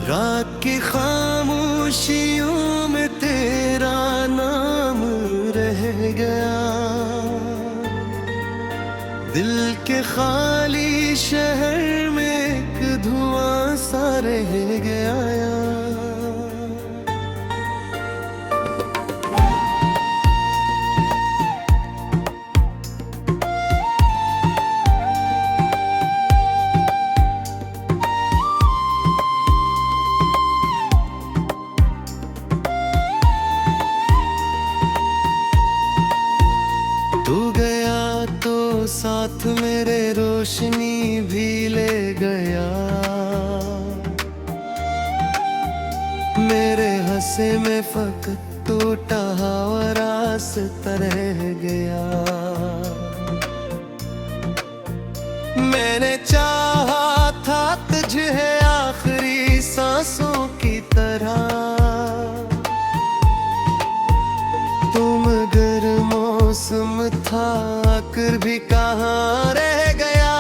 रात की खामोशियों में तेरा नाम रह गया, दिल के खाली शहर में एक धुआं सा रह गया। तू गया तो साथ मेरे रोशनी भी ले गया, मेरे हंसे में फकत टूटा हुआ रास्ता रह गया। मैंने चाहा था तुझे आखिरी सांसों की तरह, तुम गर मौसम था आकर भी कहाँ रह गया।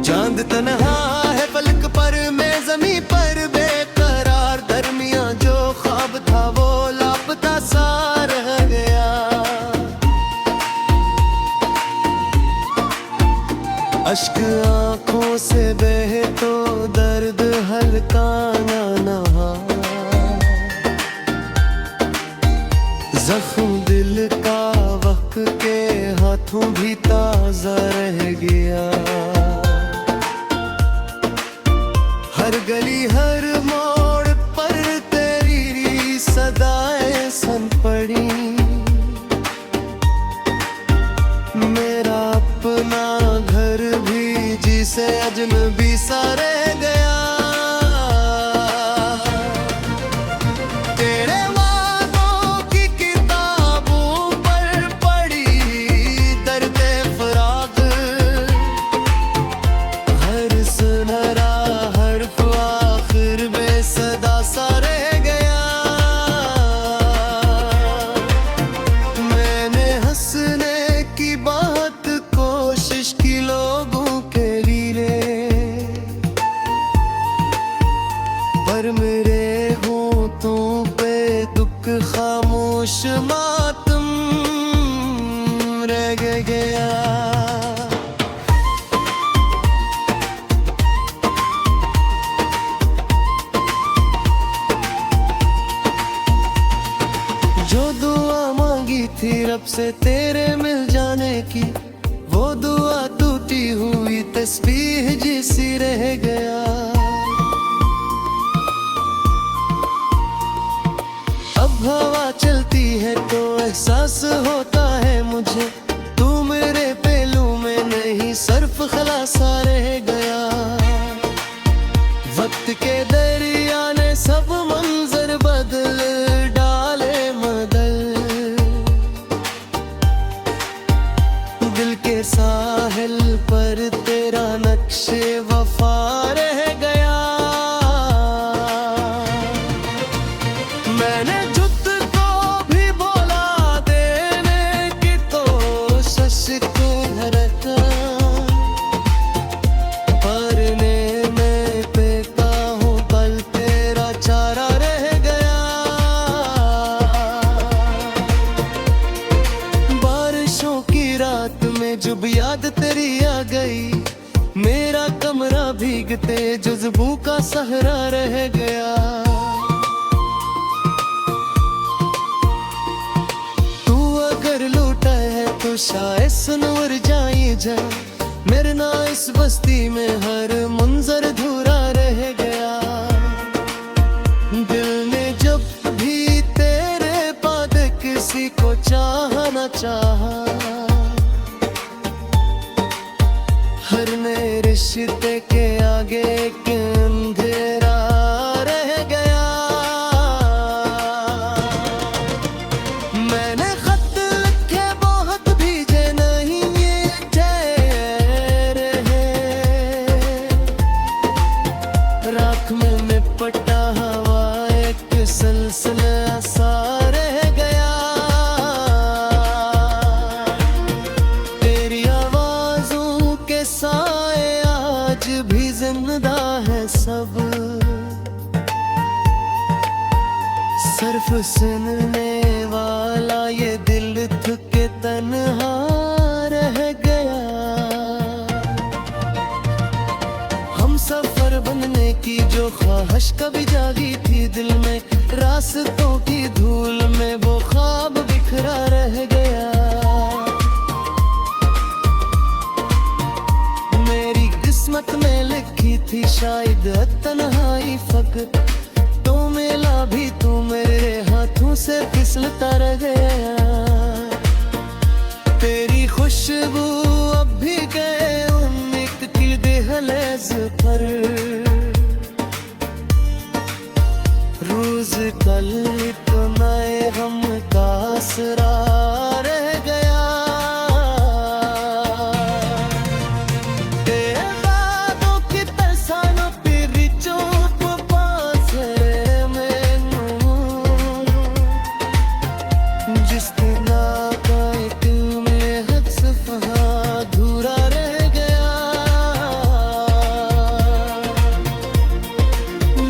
चांद तन्हा है पलक पर, मैं ज़मीं पर बेकरार, दरमियां जो ख्वाब था वो लापता सा रह गया। अश्क आंखों से बहे तो दर्द हल्का ना नहा, जख्म दिल का वक्त के हाथों भी ताजा रह गया। हर गली हर मोड़ पर तेरी सदाएं सुन पड़ी, मेरा अपना घर भी जिसे अजनबी सा रह गया। पर मेरे होठों पे दुख खामोश मातम रह गया। जो दुआ मांगी थी रब से तेरे मिल जाने की, वो दुआ टूटी हुई तस्बीह जैसी रह गया। अब हवा चलती है तो एहसास होता है मुझे, तू मेरे पहलू में नहीं सिर्फ खलासा रह गया। वक्त के दरिया ने सब मंजर बदल डाले मदल, दिल के साहिल पर तेरा नक्शे वफा रह गया। मैंने जब याद तेरी आ गई, मेरा कमरा भीगते जुज़्बू का सहरा रह गया। तू अगर लौटा है तो शायद सुनवर जाई जा, मेरे ना इस बस्ती में हर मंजर धूरा रह गया। दिल ने जब भी तेरे बाद किसी को चाहा ना चाहा, हर नए रिश्ते के आगे एक अंधेरा रह गया। मैंने खत लिखे बहुत भीजे नहीं ये ठहरे हैं, सिर्फ सुनने वाला ये दिल थके तन्हा रह गया। हम सफर बनने की जो ख्वाहिश कभी जागी थी दिल में, रास्तों की धूल में वो ख्वाब बिखरा रह गया। मेरी किस्मत में लिखी थी शायद तन्हाई फकत, तो मिला भी तू मेरे हाथों से फिसलता रह गया। तेरी खुशबू अब भी गए उम्मीद की दहलीज पर, रोज कल तो नए गम का असरा रह गया। तेरे बातों की तरसानों तेरी चुप पास है मैनू, जिस दिन का एक में हद सफहा अधूरा रह गया।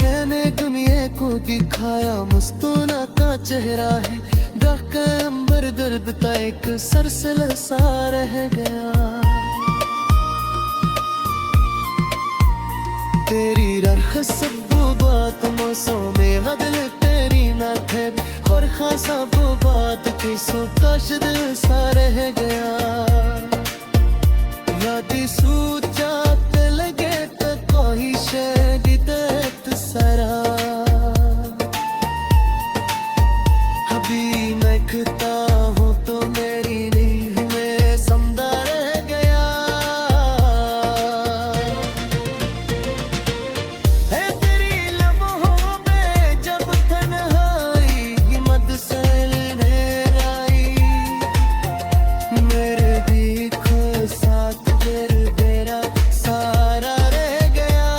मैंने दुनिया को दिखाया मुस्कुराता चेहरा है, दहका अंबर दर्द का एक सरसल सा रह गया। तेरी रख सब बात मौसों में बदल तेरी ना थे, और खासा वो बात किसों का दिल सा रह गया। वादी सूचा ते लगे तो कोई शैदी तैत सरा, अभी महकता हूँ तो मेरी नींद में समदा रह गया। है तेरी लम्हों में जब तन्हाई हिम्मत से लहराई, मेरे भी खो साथ फिर तेरा सारा रह गया।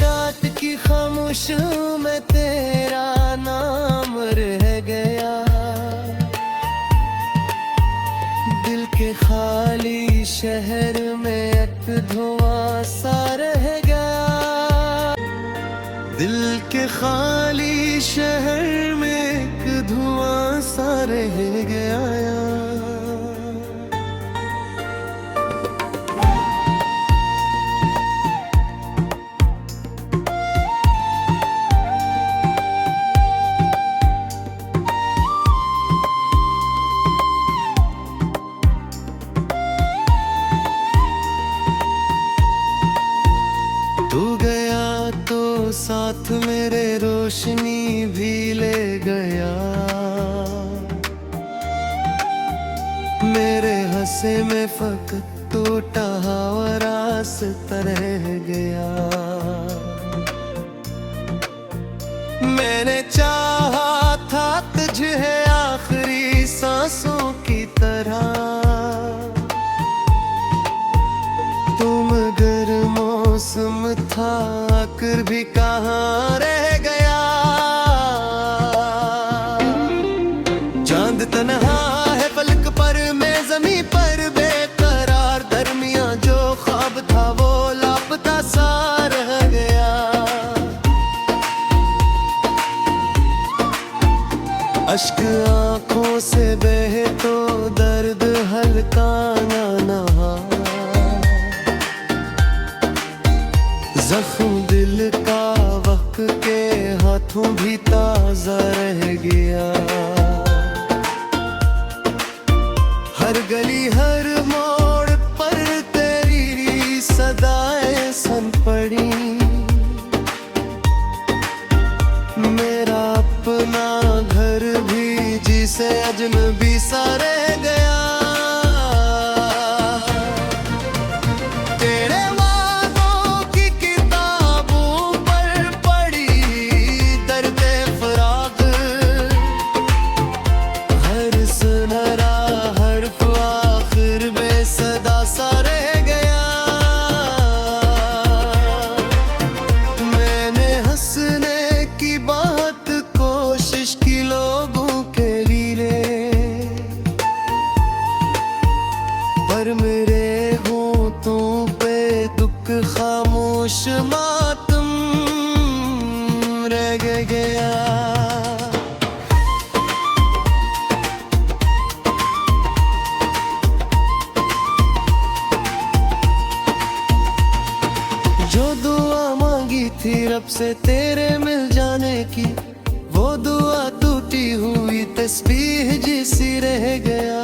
रात की खामोशियों में तेरा नाम रह गया, दिल के खाली शहर में एक धुआं सा रह गया। दिल के खाली शहर में एक धुआं सा रह गया। तू गया तो साथ मेरे रोशनी भी ले गया, मेरे हंसे में फकत टूटा हुआ रास्ता रह गया। मैंने चाहा था तुझे आखिरी सांसों की तरह, तुम अगर मौसम था आकर भी कहाँ रह गया। चांद तन्हा है पलक पर मैं जमी पर बेकरार, दरमियां जो ख्वाब था वो लापता सा रह गया। अश्क आंखों से बहे तो दर्द हल्का ना नहा, जख्म दिल का वक्त के हाथों भी ताजा रह गया। हर गली हर मोड़ पर तेरी सदाएं सुन पड़ी, मेरा अपना घर भी जिसे अजनबी सा रह गया। पर मेरे होठों पे दुख खामोश मातम जो दुआ मांगी थी रब से तेरे मिल जाने की, वो दुआ टूटी हुई तस्बीह जैसी रह गया।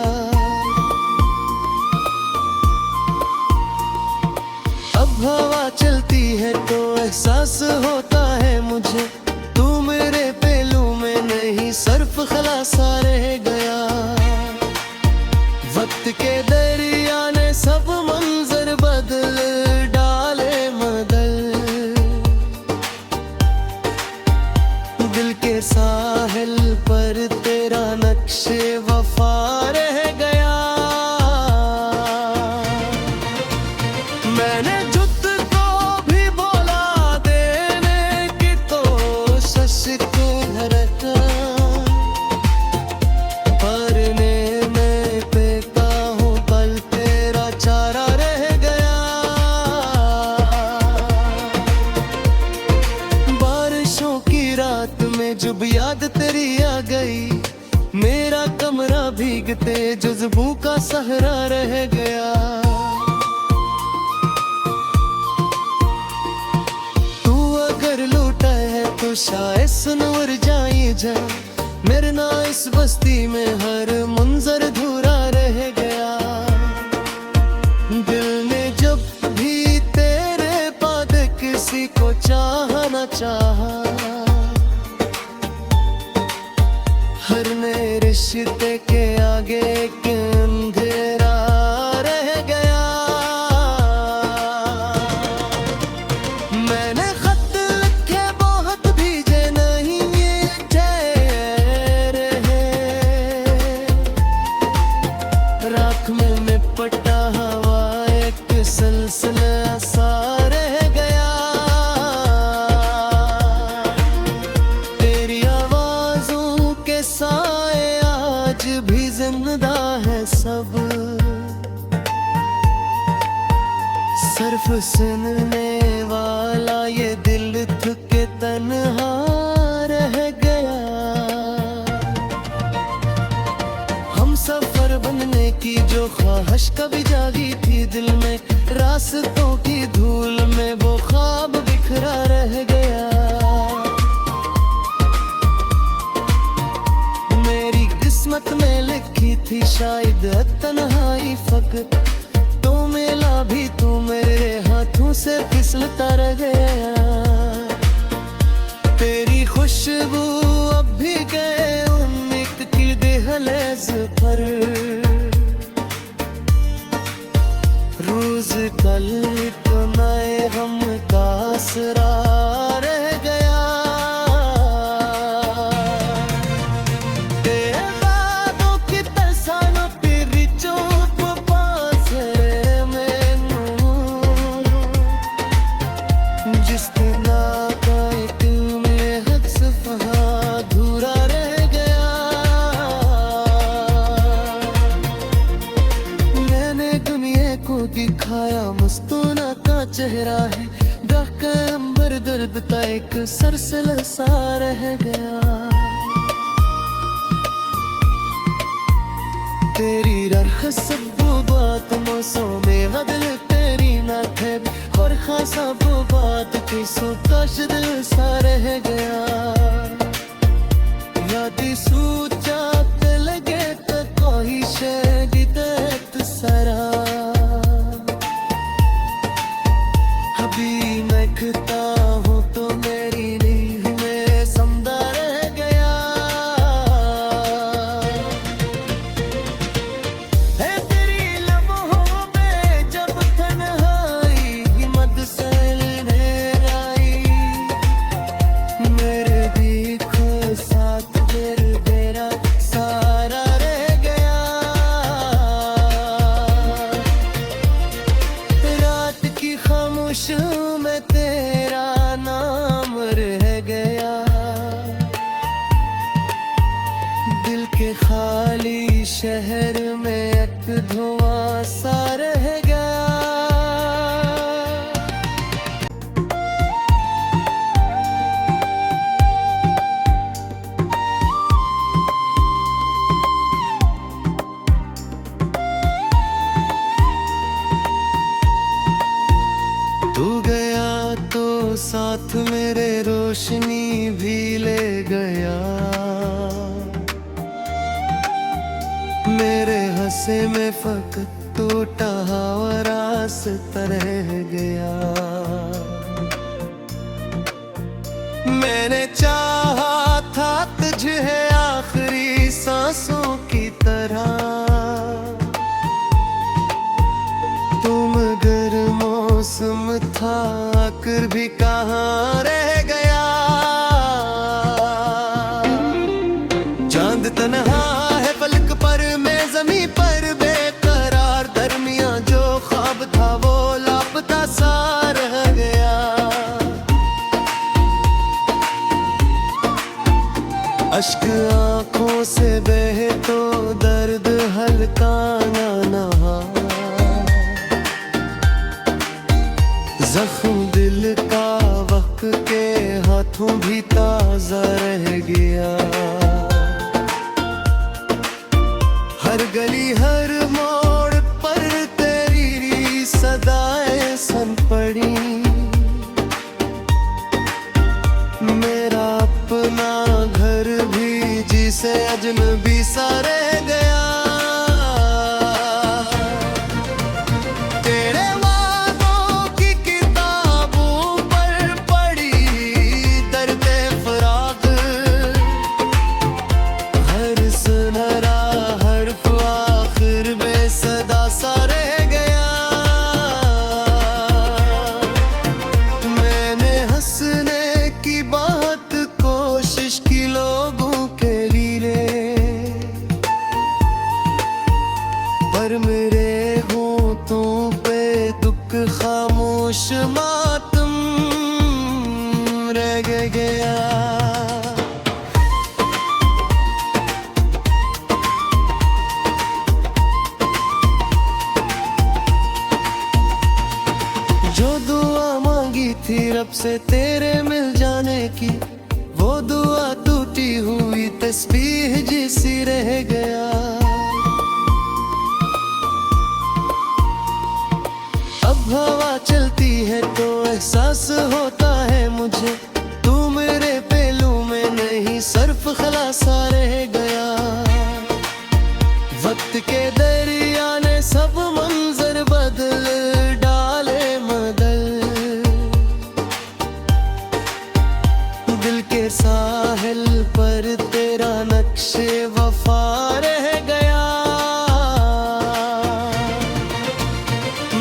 अब हवा चलती है तो एहसास होता है मुझे, तू मेरे पहलू में नहीं सर्फ खलासा रह गया। वक्त के दरिया ने सब मंजर बदल डाले मदल, दिल के साहिल पर तेरा नक्शे वफा रह गया। मैंने जुत को भी बोला देने की तो शश को धड़का, परने में फेंका हूँ पल तेरा चारा रह गया। बारिशों की रात में जब याद तेरी आ गई, मेरा कमरा भीगते जुज़्बों का सहरा रह गया। तू अगर लौटा है तो शायद सुनवर जाए जा, मेरे ना इस बस्ती में हर मंजर अधूरा रह गया। दिल ने जब भी तेरे बाद किसी को चाहा ना चाहा, हर नए रिश्ते के आगे एक अंधेरा रह गया। मैंने खत लिखे बहुत भेजे नहीं ये ठहरे हैं, राख में लिपटा हवा एक सिलसिला सा रह गया। तेरी आवाजों के साए आज भी जिंदा है सब, सिर्फ सुनने वाला ये दिल थके तन्हा रह गया। हम सफर बनने की जो ख्वाहिश कभी जागी थी दिल में, रास्तों की धूल में वो ख्वाब बिखरा रह गया। मेरी किस्मत में लिखी थी शायद तन्हाई फकत, तो मिला भी तू मेरे हाथों से फिसलता रह गया। तेरी खुशबू अब भी गए उम्मीद की दहलीज पर, रोज कल तो नए गम का असरा रह गया। तेरे बातों की तरसाना तेरी चुप पास है मैनू, जिस तरह का एक में हक सफहा अधूरा रह गया। मैंने दुनिया को दिखाया मस्तूना का चेहरा है, ढका अंबर दर्द का एक सरसला सा रह गया। तेरी रख सब बात मौसों में बदल तेरी ना थे, और खासा वो बात की सोच दिल सा रह गया। यादी सूचा लगे तो कोई शैदी दर्द सरा, अभी महकता हूँ तो मेरी नींद में समदा रह गया। है तेरी लम्हों में जब तन्हाई हिम्मत से लेने आई, मेरे भी खो साथ दिल तेरा सारा रह गया। रात की खामोशियों में तेरा नाम रह गया, दिल के खाली शहर में एक धुआं सा रह गया। तू गया साथ मेरे रोशनी भी ले गया। मेरे हंसे में फकत टूटा हुआ रास्ता रह गया। मैंने चाहा था तुझे आखिरी सांसों की तरह, तुम मगर मौसम था आकर भी कहाँ रह गया। चांद तन्हा है पलक पर, मैं ज़मीं पर बेकरार, दरमियां जो ख्वाब था वो लापता सा रह गया। अश्क आंखों से बहे तो दर्द हल्का ना रहा, जख्म दिल का वक्त के हाथों भी ताजा रह गया। हर गली हर मोड़ पर तेरी सदाएं सुन पड़ी, मेरा अपना घर भी जिसे अजनबी सा रह गया। तेरे वादों की किताबों पर पड़ी दर्द फराग, हर सुनहरा हर्फ आखिर बेसदा सा रह गया। मैंने हंसने की बात कोशिश की लोगों के लिए, पर मेरे होठों पे दुख खामोश मातम रह गया। जो दुआ मांगी थी रब से तेरे मिल जाने की, वो दुआ टूटी हुई तस्बीह जैसी रह गया। अब हवा चलती है तो एहसास होता है मुझे, तू मेरे पहलू में नहीं सर्फ खलासा रह गया। वक्त के दरिया ने सब मंजर बदल डाले मदल, दिल के साहिल पर तेरा नक्शे वफा रह गया।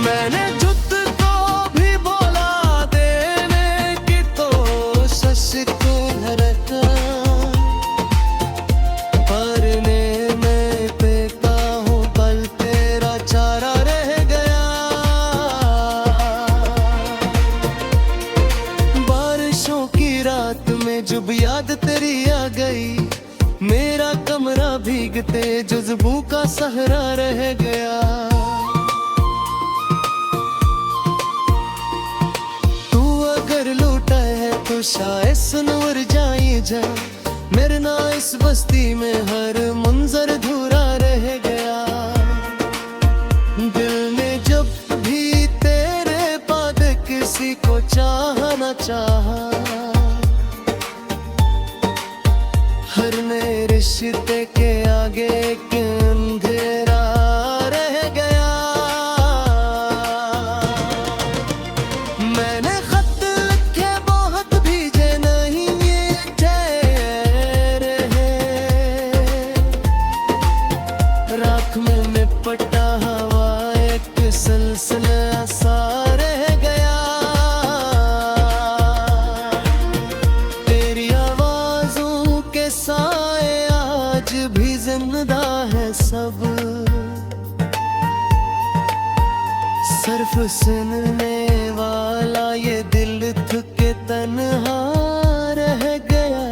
मैंने जुत को भी बोला देने की तो शशक धरता, परने में पेता हूँ पल तेरा चारा रह गया। बारिशों की रात में जब याद तेरी आ गई, मेरा कमरा भीगते जुज़्बों का सहरा रह गया। तू अगर लौटा है तो शायद सुनवर जाई जा, मेरे ना इस बस्ती में हर मंजर धूरा रह गया। दिल ने जब भी तेरे बाद किसी को चाहा ना चाहा, हर नए रिश्ते के आगे एक अंधेरा रह गया। मैंने खत लिखे बहुत भेजे नहीं ये ठहरे हैं, राख में लिपटा हवा एक सिलसिला सा रह गया। तेरी आवाज़ों के साए आज भी जिंदा है सब, सिर्फ सुनने वाला ये दिल थके तन्हा रह गया।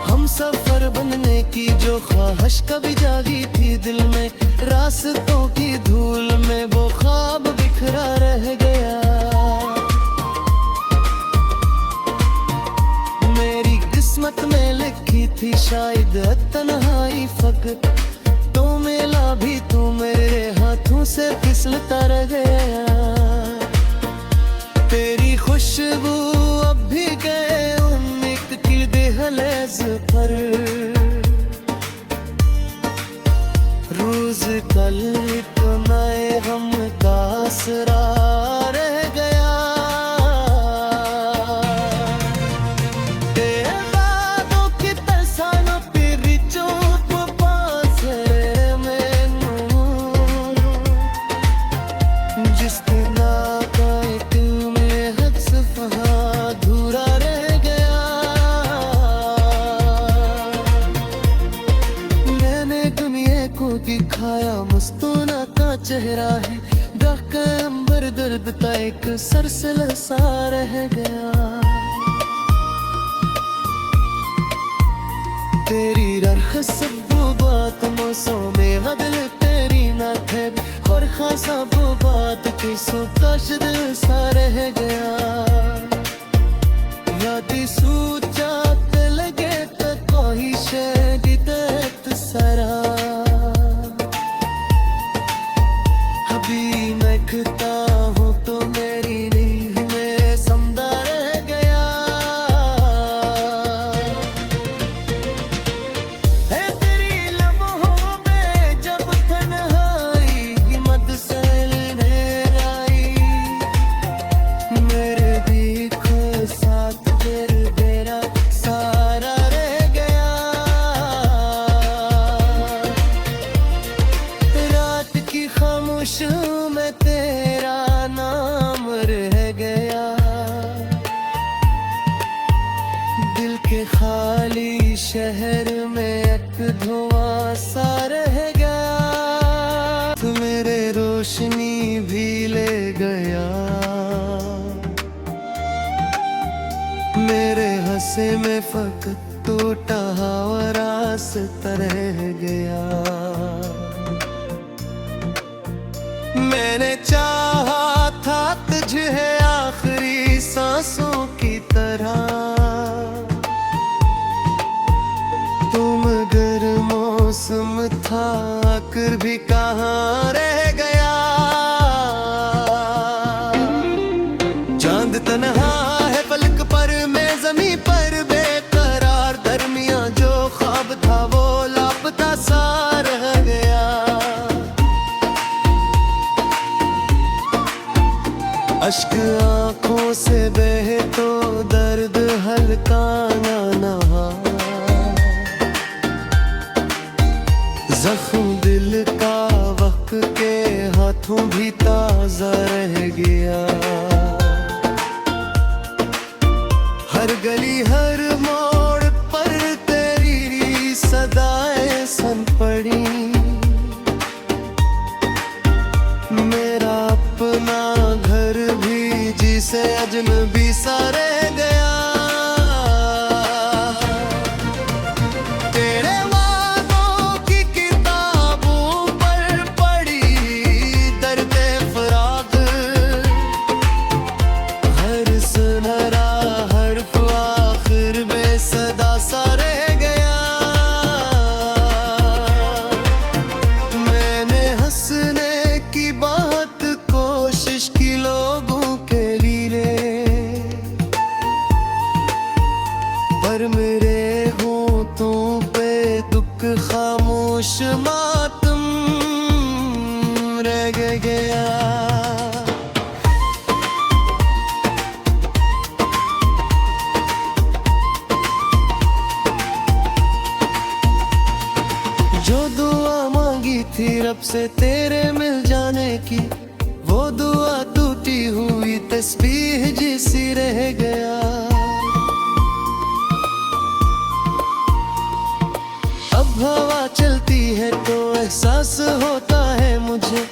हम सफर बनने की जो ख्वाहिश कभी जागी थी दिल में, रास्तों की धूल में वो ख्वाब बिखरा रह गया। मेरी किस्मत में लिखी थी शायद तन्हाई फकत, तो मिला भी तू मेरे हाथों से फिसलता रह गया। हर रोज कल तो नए हम का आसरा रह गया। तेरे बातों की तरसाना फिर चुप पास है मैनू, जिस दिन का एक में हद सफहा अधूरा रह गया। मैंने दुनिया को दिखाया मस्तूना का चेहरा है, डाका अंबर दर्द का एक सरसल सा रह गया। तेरी रख सब बात मौसों में हदल तेरी ना थे, और खासा वो बात की सुताशद सा रह गया। यादी सूचात लगे तो कोई शैदी तैत सरा, अभी महकता हूँ तो मेरी नींद में समदा रह गया। है तेरी लम्हों में जब तन्हाई की मद से आई, मेरे भी कोई साथ फिर मेरा सारा रह गया। रात की खामोश में तेरा नाम रह गया, दिल के खाली शहर में एक धुआं सा रह गया। तू मेरे रोशनी भी ले गया, मेरे हंसे में फकत टूटा और रास्ता रह गया। मैंने चाहा था तुझे आखिरी सांसों की तरह, तुम अगर मौसम था आकर भी कहाँ रह गया। चांद तन्हा है पलक पर, मैं ज़मीं पर बेकरार, दरमियां जो ख्वाब था वो लापता सा रह गया। अश्क आंखों से बहे तो दर्द हल्का ना नहा, जख्म दिल का वक्त के हाथों भी ताजा रह गया। हर गली हर मोड़ पर तेरी सदाएं सुन पड़ी, मेरा अपना घर भी जिसे अजनबी सा रह गया। तेरे वादों की किताबों पर पड़ी दर्द फराग, हर सुनहरा हर्फ आखिर में सदा सा रह गया। मैंने हंसने की बात कोशिश की लोगों के लिए, पर मेरे होठों पे दुख खामोश मातम रह गया। जो दुआ मांगी थी रब से तेरे मिल जाने की, वो दुआ टूटी हुई तस्बीह जैसी रह गया। अब हवा चलती है तो एहसास होता है मुझे,